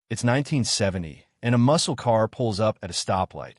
It's 1970, and a muscle car pulls up at a stoplight.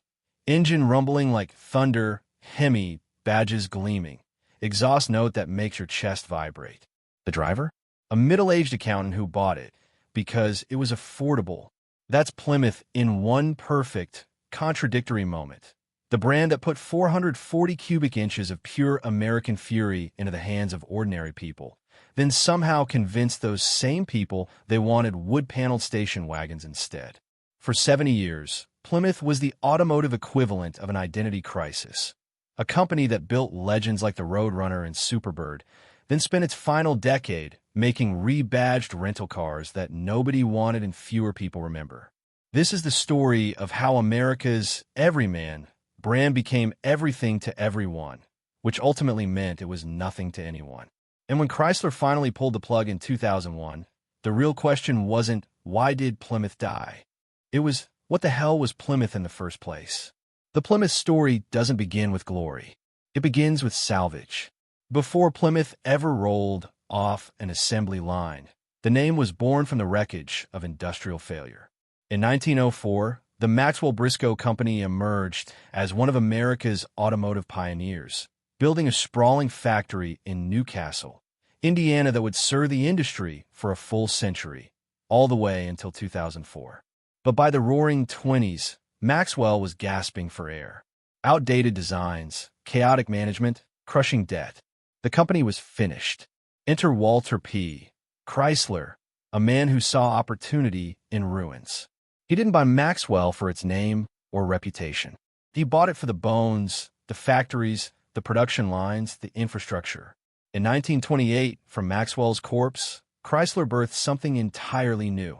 Engine rumbling like thunder, Hemi, badges gleaming. Exhaust note that makes your chest vibrate. The driver? A middle-aged accountant who bought it because it was affordable. That's Plymouth in one perfect, contradictory moment. The brand that put 440 cubic inches of pure American fury into the hands of ordinary people, then somehow convinced those same people they wanted wood-paneled station wagons instead. For 70 years, Plymouth was the automotive equivalent of an identity crisis. A company that built legends like the Roadrunner and Superbird, then spent its final decade making rebadged rental cars that nobody wanted and fewer people remember. This is the story of how America's everyman brand became everything to everyone, which ultimately meant it was nothing to anyone. And when Chrysler finally pulled the plug in 2001, the real question wasn't, why did Plymouth die? It was, what the hell was Plymouth in the first place? The Plymouth story doesn't begin with glory. It begins with salvage. Before Plymouth ever rolled off an assembly line, the name was born from the wreckage of industrial failure. In 1904, the Maxwell Briscoe Company emerged as one of America's automotive pioneers, building a sprawling factory in Newcastle, Indiana that would serve the industry for a full century, all the way until 2004. But by the roaring 20s, Maxwell was gasping for air. Outdated designs, chaotic management, crushing debt. The company was finished. Enter Walter P. Chrysler, a man who saw opportunity in ruins. He didn't buy Maxwell for its name or reputation. He bought it for the bones, the factories, the production lines, the infrastructure. In 1928, from Maxwell's corpse, Chrysler birthed something entirely new: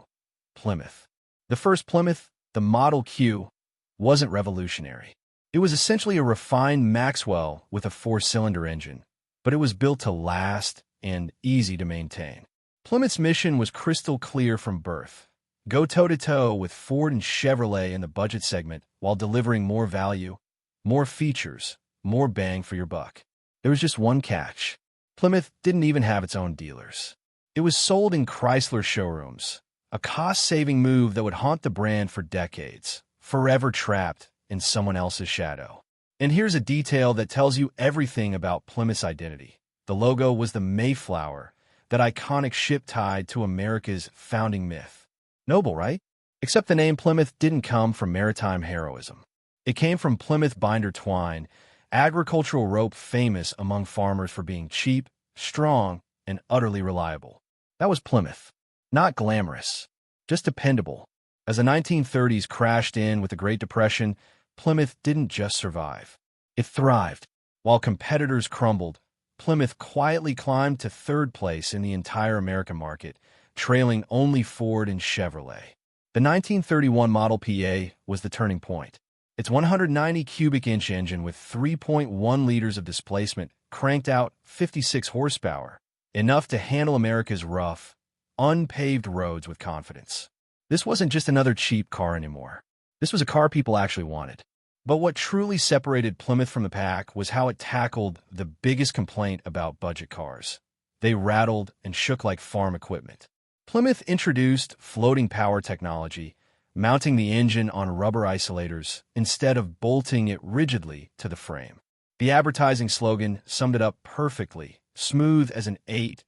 Plymouth. The first Plymouth, the Model Q, wasn't revolutionary. It was essentially a refined Maxwell with a four-cylinder engine, but it was built to last and easy to maintain. Plymouth's mission was crystal clear from birth: go toe-to-toe with Ford and Chevrolet in the budget segment while delivering more value, more features, more bang for your buck. There was just one catch. Plymouth didn't even have its own dealers. It was sold in Chrysler showrooms, a cost-saving move that would haunt the brand for decades, forever trapped in someone else's shadow. And here's a detail that tells you everything about Plymouth's identity. The logo was the Mayflower, that iconic ship tied to America's founding myth. Noble, right? Except the name Plymouth didn't come from maritime heroism. It came from Plymouth binder twine, agricultural rope famous among farmers for being cheap, strong, and utterly reliable. That was Plymouth. Not glamorous, just dependable. As the 1930s crashed in with the Great Depression, Plymouth didn't just survive. It thrived. While competitors crumbled, Plymouth quietly climbed to third place in the entire American market, trailing only Ford and Chevrolet. The 1931 Model PA was the turning point. Its 190 cubic inch engine with 3.1 liters of displacement cranked out 56 horsepower, enough to handle America's rough, unpaved roads with confidence. This wasn't just another cheap car anymore. This was a car people actually wanted. But what truly separated Plymouth from the pack was how it tackled the biggest complaint about budget cars. They rattled and shook like farm equipment. Plymouth introduced floating power technology, mounting the engine on rubber isolators instead of bolting it rigidly to the frame. The advertising slogan summed it up perfectly: smooth as an 8,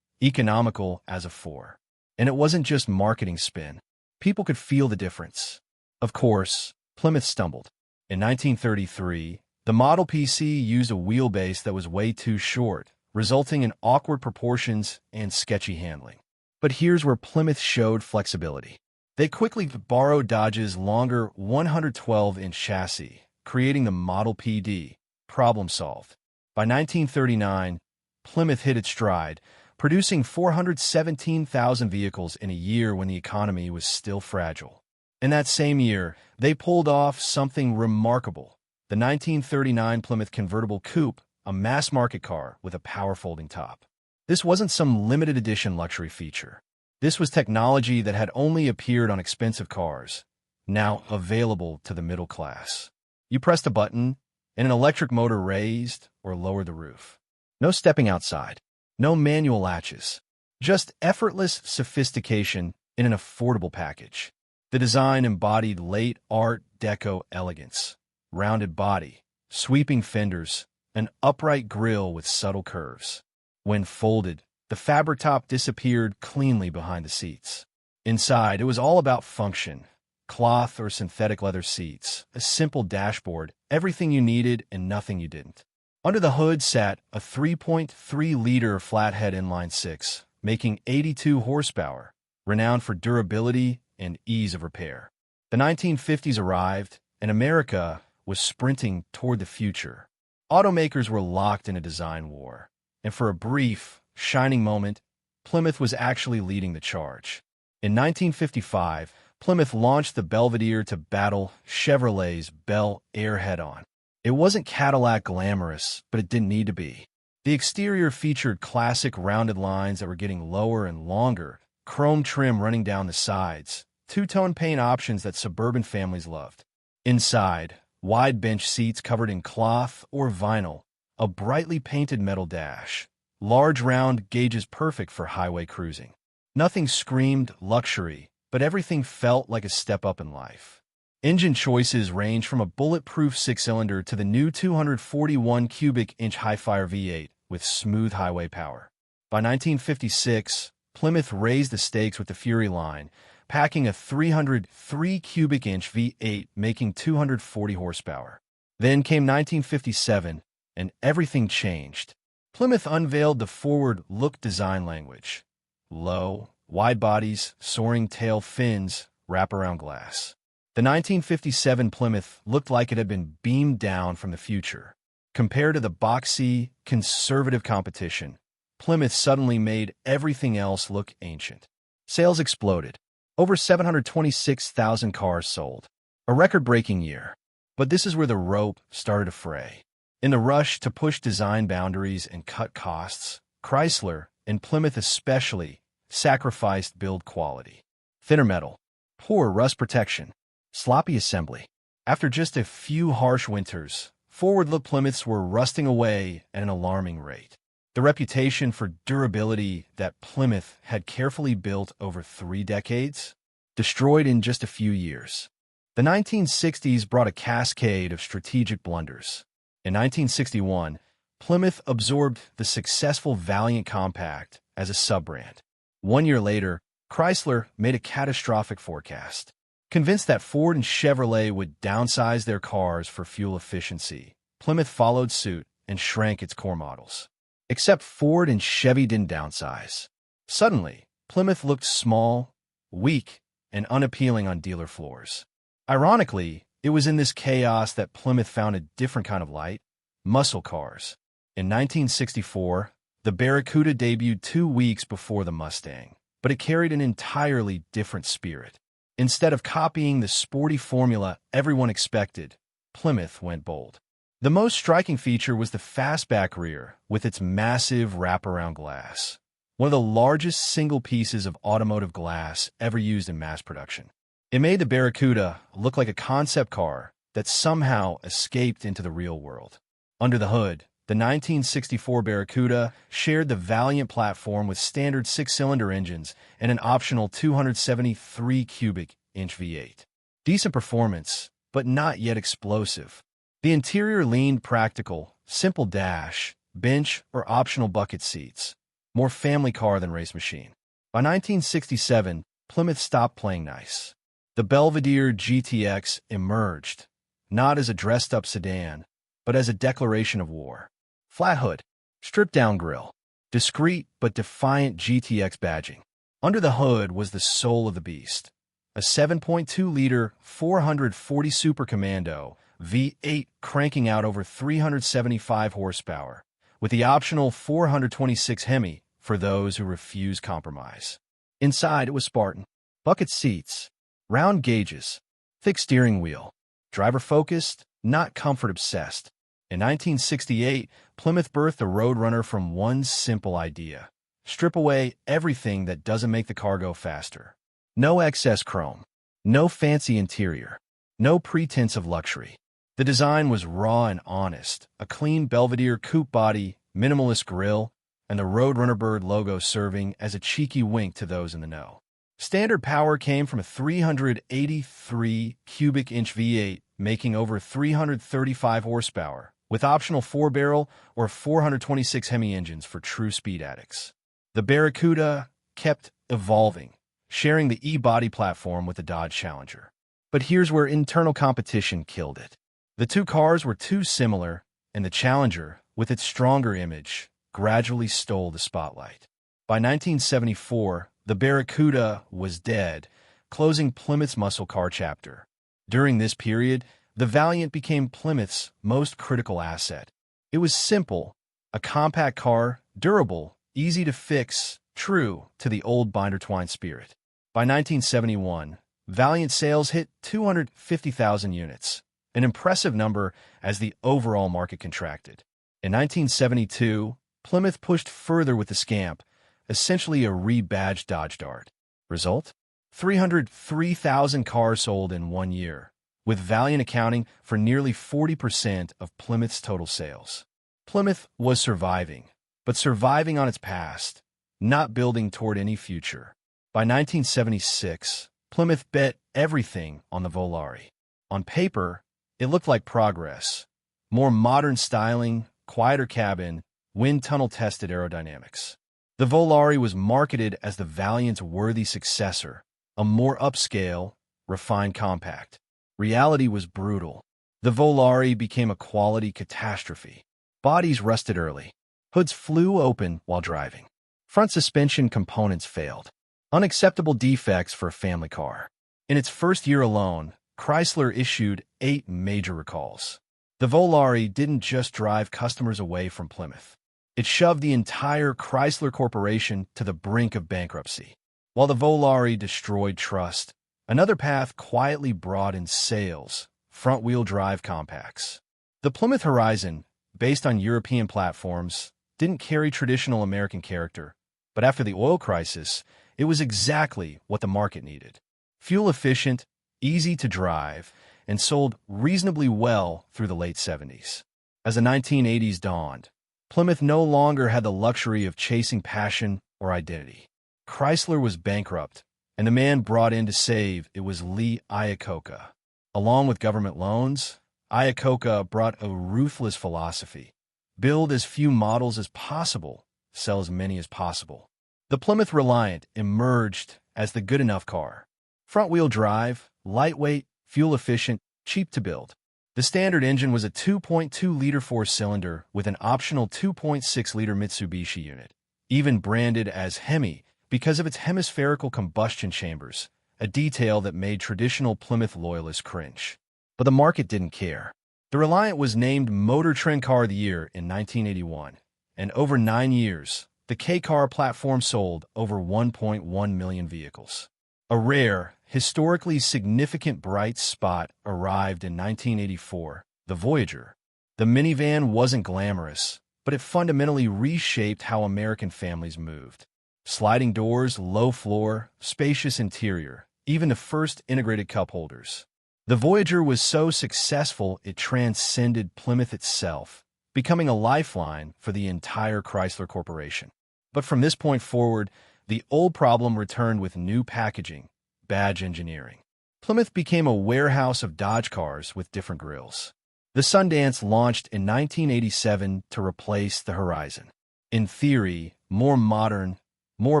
economical as a 4. And it wasn't just marketing spin. People could feel the difference. Of course, Plymouth stumbled. In 1933, the Model PC used a wheelbase that was way too short, resulting in awkward proportions and sketchy handling. But here's where Plymouth showed flexibility. They quickly borrowed Dodge's longer 112-inch chassis, creating the Model PD. Problem solved. By 1939, Plymouth hit its stride, producing 417,000 vehicles in a year when the economy was still fragile. In that same year, they pulled off something remarkable: the 1939 Plymouth Convertible Coupe, a mass-market car with a power-folding top. This wasn't some limited edition luxury feature. This was technology that had only appeared on expensive cars, now available to the middle class. You pressed a button, and an electric motor raised or lowered the roof. No stepping outside. No manual latches. Just effortless sophistication in an affordable package. The design embodied late Art Deco elegance, rounded body, sweeping fenders, an upright grille with subtle curves. When folded, the fabric top disappeared cleanly behind the seats. Inside, it was all about function. Cloth or synthetic leather seats, a simple dashboard, everything you needed and nothing you didn't. Under the hood sat a 3.3-liter flathead inline-six, making 82 horsepower, renowned for durability and ease of repair. The 1950s arrived, and America was sprinting toward the future. Automakers were locked in a design war, and for a brief, shining moment, Plymouth was actually leading the charge. In 1955, Plymouth launched the Belvedere to battle Chevrolet's Bel Air head-on. It wasn't Cadillac glamorous, but it didn't need to be. The exterior featured classic rounded lines that were getting lower and longer, chrome trim running down the sides, two-tone paint options that suburban families loved. Inside, wide bench seats covered in cloth or vinyl, a brightly painted metal dash, large round gauges perfect for highway cruising. Nothing screamed luxury, but everything felt like a step up in life. Engine choices range from a bulletproof six-cylinder to the new 241 cubic inch Hi-Fire V8 with smooth highway power. By 1956, Plymouth raised the stakes with the Fury line, packing a 303 cubic inch V8 making 240 horsepower. Then came 1957, and everything changed. Plymouth unveiled the forward-look design language. Low, wide bodies, soaring tail fins, wraparound glass. The 1957 Plymouth looked like it had been beamed down from the future. Compared to the boxy, conservative competition, Plymouth suddenly made everything else look ancient. Sales exploded. Over 726,000 cars sold. A record-breaking year. But this is where the rope started to fray. In the rush to push design boundaries and cut costs, Chrysler, and Plymouth especially, sacrificed build quality. Thinner metal, poor rust protection, sloppy assembly. After just a few harsh winters, forward-look Plymouths were rusting away at an alarming rate. The reputation for durability that Plymouth had carefully built over 3 decades, destroyed in just a few years. The 1960s brought a cascade of strategic blunders. In 1961, Plymouth absorbed the successful Valiant Compact as a sub-brand. 1 year later, Chrysler made a catastrophic forecast. Convinced that Ford and Chevrolet would downsize their cars for fuel efficiency, Plymouth followed suit and shrank its core models. Except Ford and Chevy didn't downsize. Suddenly, Plymouth looked small, weak, and unappealing on dealer floors. Ironically, it was in this chaos that Plymouth found a different kind of light: muscle cars. In 1964, the Barracuda debuted 2 weeks before the Mustang, but it carried an entirely different spirit. Instead of copying the sporty formula everyone expected, Plymouth went bold. The most striking feature was the fastback rear with its massive wraparound glass, one of the largest single pieces of automotive glass ever used in mass production. It made the Barracuda look like a concept car that somehow escaped into the real world. Under the hood, the 1964 Barracuda shared the Valiant platform with standard 6-cylinder engines and an optional 273 cubic inch V8. Decent performance, but not yet explosive. The interior leaned practical, simple dash, bench, or optional bucket seats. More family car than race machine. By 1967, Plymouth stopped playing nice. The Belvedere GTX emerged, not as a dressed-up sedan, but as a declaration of war. Flat hood, stripped-down grille, discreet but defiant GTX badging. Under the hood was the soul of the beast, a 7.2-liter 440 Super Commando V8 cranking out over 375 horsepower, with the optional 426 Hemi for those who refuse compromise. Inside, it was Spartan. Bucket seats, round gauges, thick steering wheel, driver-focused, not comfort-obsessed. In 1968, Plymouth birthed the Roadrunner from one simple idea: strip away everything that doesn't make the car go faster. No excess chrome, no fancy interior, no pretense of luxury. The design was raw and honest, a clean Belvedere coupe body, minimalist grille, and the Roadrunner bird logo serving as a cheeky wink to those in the know. Standard power came from a 383 cubic inch V8, making over 335 horsepower, with optional 4-barrel or 426 Hemi engines for true speed addicts. The Barracuda kept evolving, sharing the E-body platform with the Dodge Challenger. But here's where internal competition killed it. The two cars were too similar, and the Challenger, with its stronger image, gradually stole the spotlight. By 1974, the Barracuda was dead, closing Plymouth's muscle car chapter. During this period, the Valiant became Plymouth's most critical asset. It was simple, a compact car, durable, easy to fix, true to the old binder twine spirit. By 1971, Valiant sales hit 250,000 units, an impressive number as the overall market contracted. In 1972, Plymouth pushed further with the Scamp, essentially a rebadged Dodge Dart. Result? 303,000 cars sold in 1 year, with Valiant accounting for nearly 40% of Plymouth's total sales. Plymouth was surviving, but surviving on its past, not building toward any future. By 1976, Plymouth bet everything on the Volaré. On paper, it looked like progress. More modern styling, quieter cabin, wind tunnel-tested aerodynamics. The Volaré was marketed as the Valiant's worthy successor, a more upscale, refined compact. Reality was brutal. The Volaré became a quality catastrophe. Bodies rusted early. Hoods flew open while driving. Front suspension components failed. Unacceptable defects for a family car. In its first year alone, Chrysler issued 8 major recalls. The Volaré didn't just drive customers away from Plymouth. It shoved the entire Chrysler Corporation to the brink of bankruptcy. While the Volaré destroyed trust, another path quietly brought in sales, front-wheel drive compacts. The Plymouth Horizon, based on European platforms, didn't carry traditional American character, but after the oil crisis, it was exactly what the market needed. Fuel-efficient, easy to drive, and sold reasonably well through the late 70s. As the 1980s dawned, Plymouth no longer had the luxury of chasing passion or identity. Chrysler was bankrupt, and the man brought in to save it was Lee Iacocca. Along with government loans, Iacocca brought a ruthless philosophy. Build as few models as possible, sell as many as possible. The Plymouth Reliant emerged as the good enough car. Front-wheel drive, lightweight, fuel-efficient, cheap to build. The standard engine was a 2.2-liter four-cylinder with an optional 2.6-liter Mitsubishi unit, even branded as Hemi because of its hemispherical combustion chambers, a detail that made traditional Plymouth loyalists cringe. But the market didn't care. The Reliant was named Motor Trend Car of the Year in 1981, and over 9 years, the K-Car platform sold over 1.1 million vehicles. A rare, historically significant bright spot arrived in 1984, the Voyager. The minivan wasn't glamorous, but it fundamentally reshaped how American families moved. Sliding doors, low floor, spacious interior, even the first integrated cup holders. The Voyager was so successful it transcended Plymouth itself, becoming a lifeline for the entire Chrysler Corporation. But from this point forward, the old problem returned with new packaging, badge engineering. Plymouth became a warehouse of Dodge cars with different grills. The Sundance launched in 1987 to replace the Horizon. In theory, more modern, more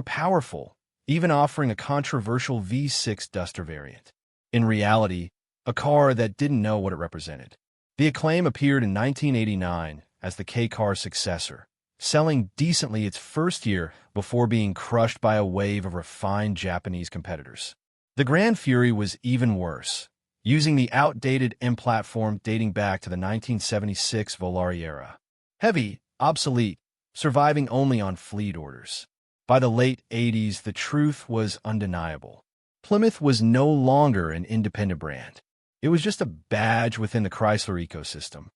powerful, even offering a controversial V6 Duster variant. In reality, a car that didn't know what it represented. The Acclaim appeared in 1989 as the K-Car's successor, selling decently its first year before being crushed by a wave of refined Japanese competitors. The Grand Fury was even worse, using the outdated M platform dating back to the 1976 Volaré era. Heavy, obsolete, surviving only on fleet orders. By the late 80s, the truth was undeniable. Plymouth was no longer an independent brand. It was just a badge within the Chrysler ecosystem.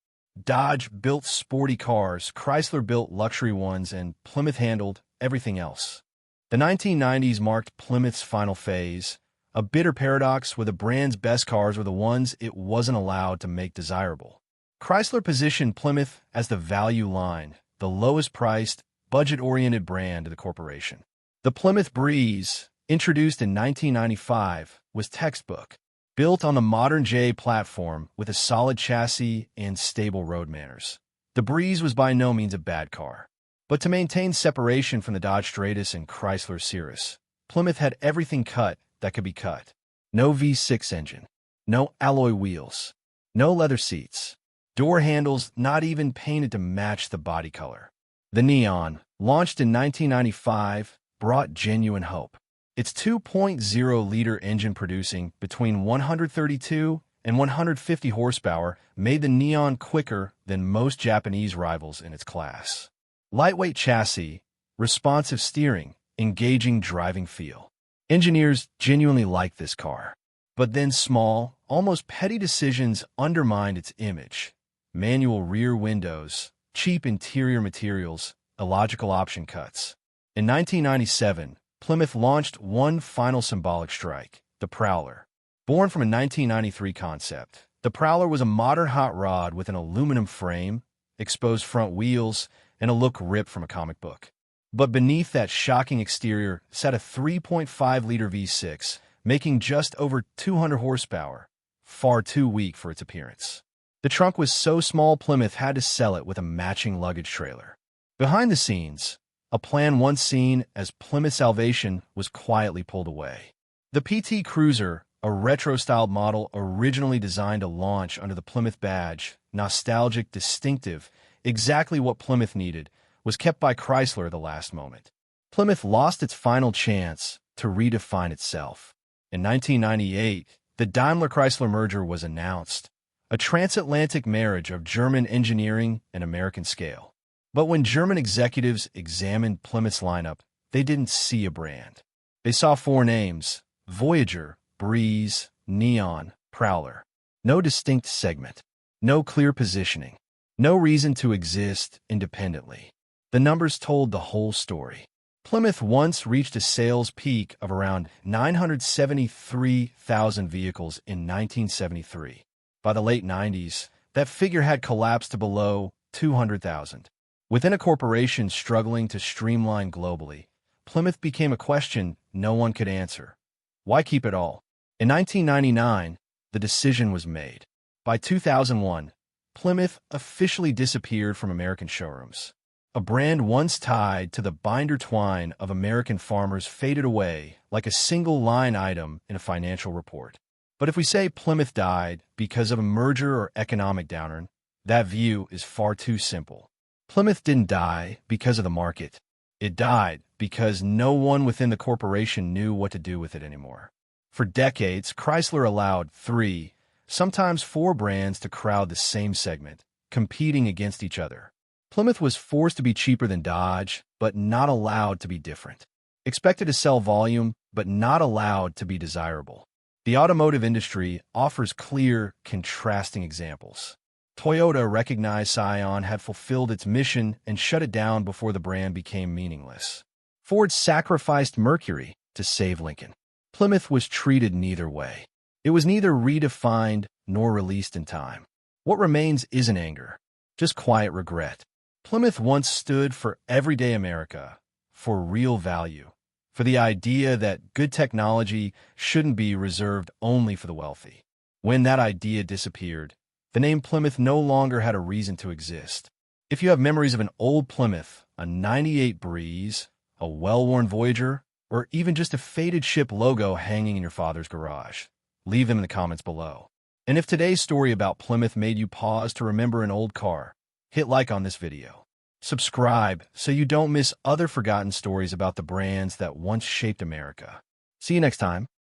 Dodge built sporty cars, Chrysler built luxury ones, and Plymouth handled everything else. The 1990s marked Plymouth's final phase, a bitter paradox where the brand's best cars were the ones it wasn't allowed to make desirable. Chrysler positioned Plymouth as the value line, the lowest-priced, budget-oriented brand of the corporation. The Plymouth Breeze, introduced in 1995, was textbook. Built on the modern J platform with a solid chassis and stable road manners, the Breeze was by no means a bad car. But to maintain separation from the Dodge Stratus and Chrysler Cirrus, Plymouth had everything cut that could be cut. No V6 engine, no alloy wheels, no leather seats, door handles not even painted to match the body color. The Neon, launched in 1995, brought genuine hope. Its 2.0-liter engine producing between 132 and 150 horsepower made the Neon quicker than most Japanese rivals in its class. Lightweight chassis, responsive steering, engaging driving feel. Engineers genuinely liked this car. But then small, almost petty decisions undermined its image. Manual rear windows, cheap interior materials, illogical option cuts. In 1997, Plymouth launched one final symbolic strike, the Prowler. Born from a 1993 concept, the Prowler was a modern hot rod with an aluminum frame, exposed front wheels, and a look ripped from a comic book. But beneath that shocking exterior sat a 3.5-liter V6, making just over 200 horsepower, far too weak for its appearance. The trunk was so small Plymouth had to sell it with a matching luggage trailer. Behind the scenes, a plan once seen as Plymouth Salvation was quietly pulled away. The PT Cruiser, a retro-styled model originally designed to launch under the Plymouth badge, nostalgic, distinctive, exactly what Plymouth needed, was kept by Chrysler at the last moment. Plymouth lost its final chance to redefine itself. In 1998, the DaimlerChrysler merger was announced, a transatlantic marriage of German engineering and American scale. But when German executives examined Plymouth's lineup, they didn't see a brand. They saw four names: Voyager, Breeze, Neon, Prowler. No distinct segment, no clear positioning, no reason to exist independently. The numbers told the whole story. Plymouth once reached a sales peak of around 973,000 vehicles in 1973. By the late 90s, that figure had collapsed to below 200,000. Within a corporation struggling to streamline globally, Plymouth became a question no one could answer. Why keep it all? In 1999, the decision was made. By 2001, Plymouth officially disappeared from American showrooms. A brand once tied to the binder twine of American farmers faded away like a single line item in a financial report. But if we say Plymouth died because of a merger or economic downturn, that view is far too simple. Plymouth didn't die because of the market. It died because no one within the corporation knew what to do with it anymore. For decades, Chrysler allowed 3, sometimes 4 brands to crowd the same segment, competing against each other. Plymouth was forced to be cheaper than Dodge, but not allowed to be different. Expected to sell volume, but not allowed to be desirable. The automotive industry offers clear, contrasting examples. Toyota recognized Scion had fulfilled its mission and shut it down before the brand became meaningless. Ford sacrificed Mercury to save Lincoln. Plymouth was treated neither way. It was neither redefined nor released in time. What remains isn't anger, just quiet regret. Plymouth once stood for everyday America, for real value, for the idea that good technology shouldn't be reserved only for the wealthy. When that idea disappeared, the name Plymouth no longer had a reason to exist. If you have memories of an old Plymouth, a '98 Breeze, a well-worn Voyager, or even just a faded ship logo hanging in your father's garage, leave them in the comments below. And if today's story about Plymouth made you pause to remember an old car, hit like on this video. Subscribe so you don't miss other forgotten stories about the brands that once shaped America. See you next time.